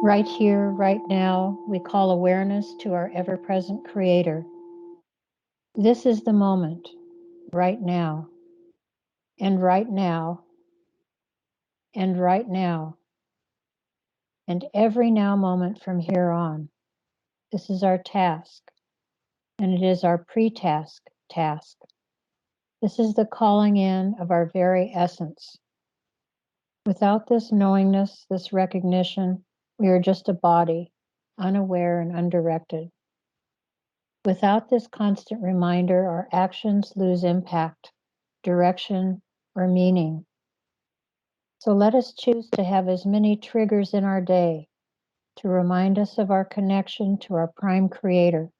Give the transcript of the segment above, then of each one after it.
Right here, right now, we call awareness to our ever-present Creator. This is the moment, right now, and right now, and right now, and every now moment from here on. This is our task, and it is our pre-task task. This is the calling in of our very essence. Without this knowingness, this recognition, we are just a body, unaware and undirected. Without this constant reminder, our actions lose impact, direction, or meaning. So let us choose to have as many triggers in our day to remind us of our connection to our prime creator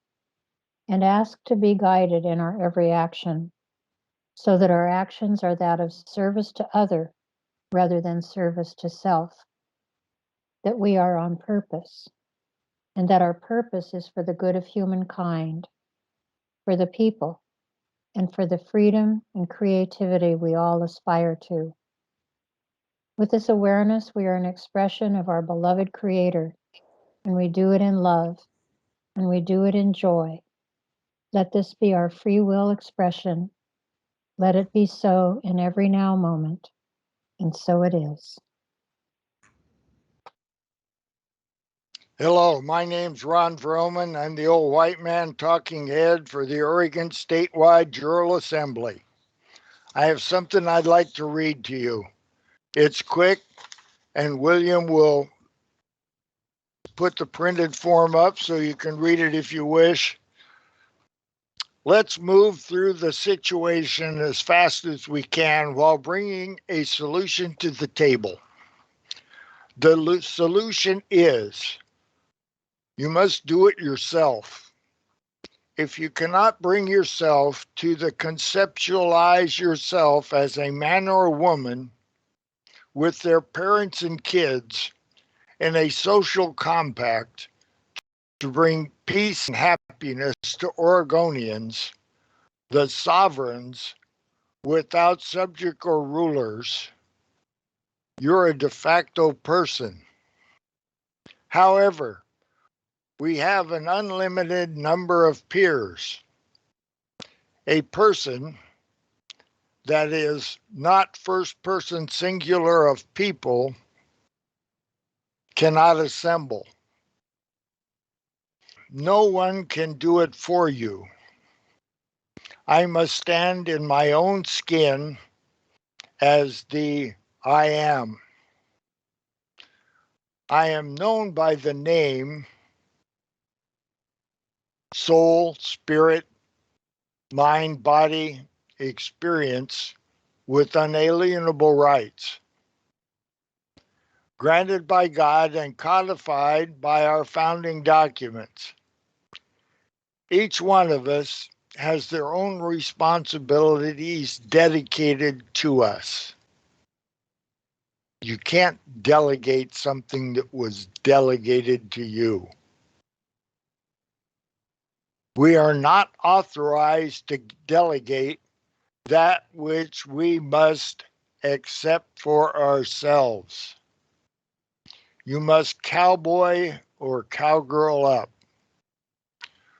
and ask to be guided in our every action so that our actions are that of service to other rather than service to self, that we are on purpose, and that our purpose is for the good of humankind, for the people, and for the freedom and creativity we all aspire to. With this awareness, we are an expression of our beloved Creator, and we do it in love, and we do it in joy. Let this be our free will expression. Let it be so in every now moment, and so it is. Hello, my name's Ron Vroman. I'm the old white man talking head for the Oregon Statewide Jural Assembly. I have something I'd like to read to you. It's quick, and William will put the printed form up so you can read it if you wish. Let's move through the situation as fast as we can while bringing a solution to the table. The solution is you must do it yourself. If you cannot bring yourself to the conceptualize yourself as a man or a woman with their parents and kids in a social compact to bring peace and happiness to Oregonians, the sovereigns, without subject or rulers, you're a de facto person. However, we have an unlimited number of peers. A person that is not first person singular of people cannot assemble. No one can do it for you. I must stand in my own skin as the I am. I am known by the name, soul, spirit, mind, body, experience with unalienable rights, granted by God and codified by our founding documents. Each one of us has their own responsibilities dedicated to us. You can't delegate something that was delegated to you. We are not authorized to delegate that which we must accept for ourselves. You must cowboy or cowgirl up.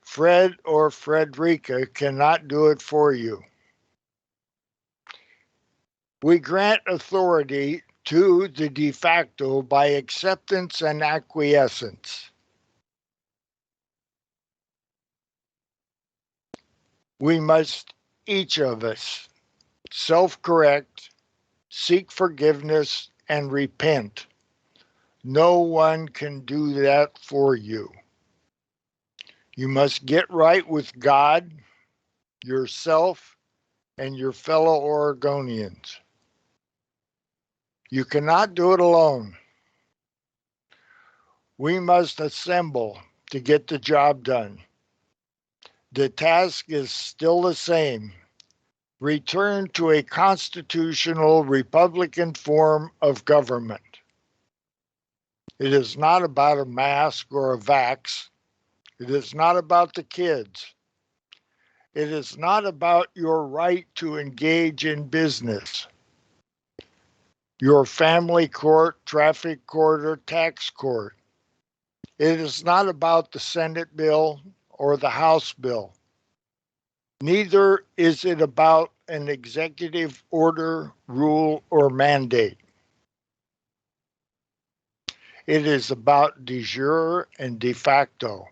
Fred or Frederica cannot do it for you. We grant authority to the de facto by acceptance and acquiescence. We must, each of us, self-correct, seek forgiveness, and repent. No one can do that for you. You must get right with God, yourself, and your fellow Oregonians. You cannot do it alone. We must assemble to get the job done. The task is still the same. Return to a constitutional Republican form of government. It is not about a mask or a vax. It is not about the kids. It is not about your right to engage in business. Your family court, traffic court, or tax court. It is not about the Senate bill or the House bill. Neither is it about an executive order, rule, or mandate. It is about de jure and de facto.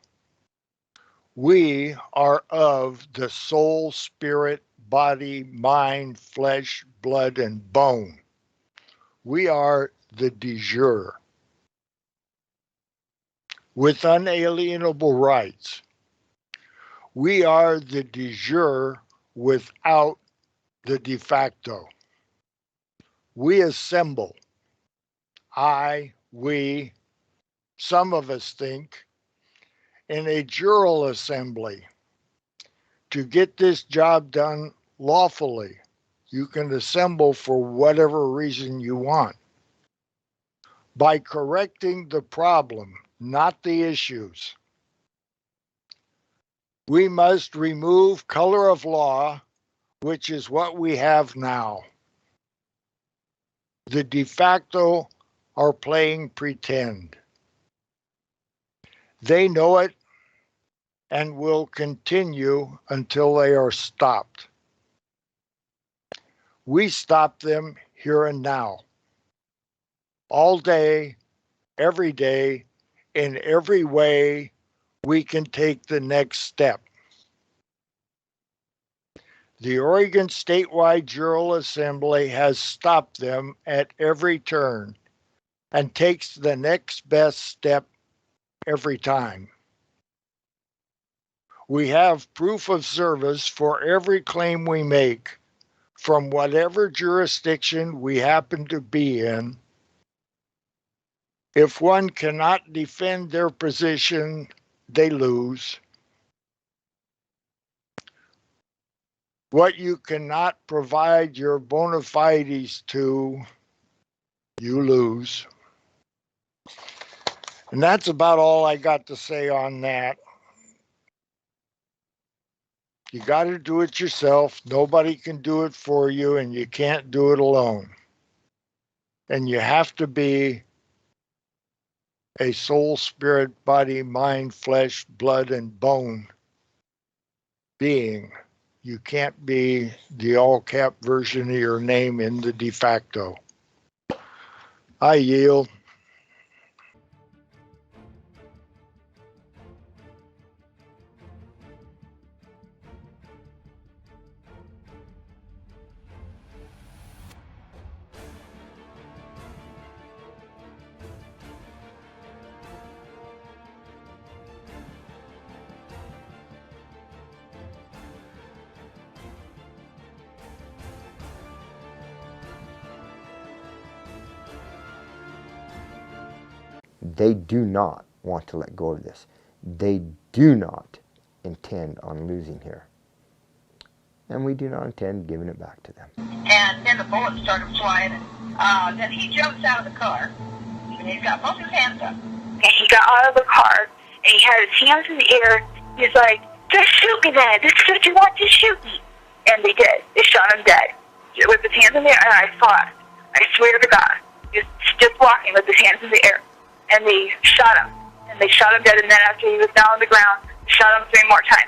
We are of the soul, spirit, body, mind, flesh, blood, and bone. We are the de jure with unalienable rights. We are the de jure without the de facto. We assemble. We, some of us think, in a Jural assembly to get this job done lawfully. You can assemble for whatever reason you want. By correcting the problem, not the issues. We must remove color of law, which is what we have now. The de facto are playing pretend. They know it and will continue until they are stopped. We stop them here and now, all day, every day, in every way we can take the next step. The Oregon Statewide Jural Assembly has stopped them at every turn and takes the next best step every time. We have proof of service for every claim we make from whatever jurisdiction we happen to be in. If one cannot defend their position, they lose. What you cannot provide your bona fides to, you lose. And that's about all I got to say on that. You got to do it yourself. Nobody can do it for you, and you can't do it alone. And you have to be a soul, spirit, body, mind, flesh, blood, and bone being. You can't be the all-cap version of your name in the de facto. I yield. They do not want to let go of this. They do not intend on losing here. And we do not intend giving it back to them. And then the bullets started flying, and then he jumps out of the car, and he's got both his hands up. And he got out of the car, and he had his hands in the air. He's like, just shoot me then. This is what you want, just shoot me. And they did. They shot him dead. With his hands in the air, and I saw it. I swear to God. He was just walking with his hands in the air. And they shot him. And they shot him dead, and then after he was down on the ground, shot him 3 more times.